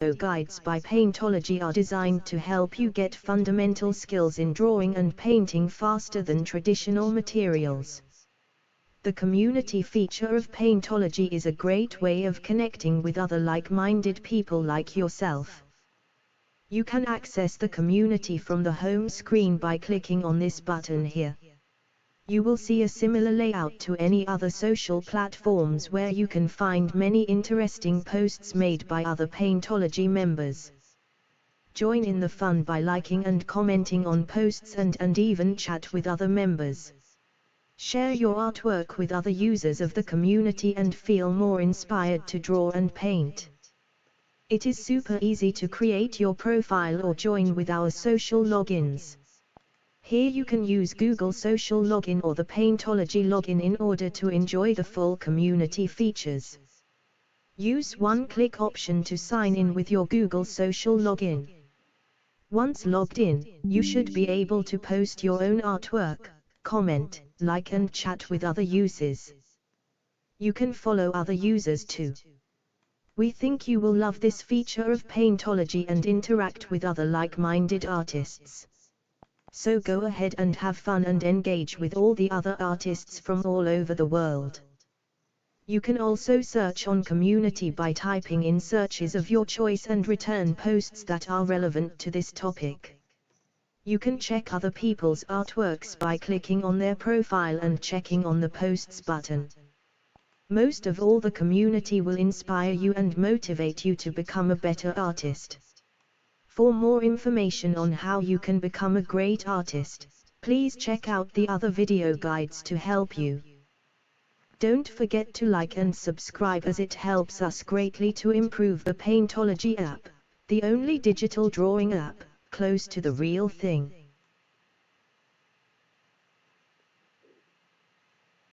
guides by Paintology are designed to help you get fundamental skills in drawing and painting faster than traditional materials. The community feature of Paintology is a great way of connecting with other like-minded people like yourself. You can access the community from the home screen by clicking on this button here. You will see a similar layout to any other social platforms where you can find many interesting posts made by other Paintology members. Join in the fun by liking and commenting on posts and even chat with other members. Share your artwork with other users of the community and feel more inspired to draw and paint. It is super easy to create your profile or join with our social logins. Here you can use Google Social Login or the Paintology login in order to enjoy the full community features. Use one-click option to sign in with your Google Social Login. Once logged in, you should be able to post your own artwork, comment, like and chat with other users. You can follow other users too. We think you will love this feature of Paintology and interact with other like-minded artists. So go ahead and have fun and engage with all the other artists from all over the world. You can also search on community by typing in searches of your choice and return posts that are relevant to this topic. You can check other people's artworks by clicking on their profile and checking on the posts button. Most of all, the community will inspire you and motivate you to become a better artist. For more information on how you can become a great artist, please check out the other video guides to help you. Don't forget to like and subscribe as it helps us greatly to improve the Paintology app, the only digital drawing app close to the real thing.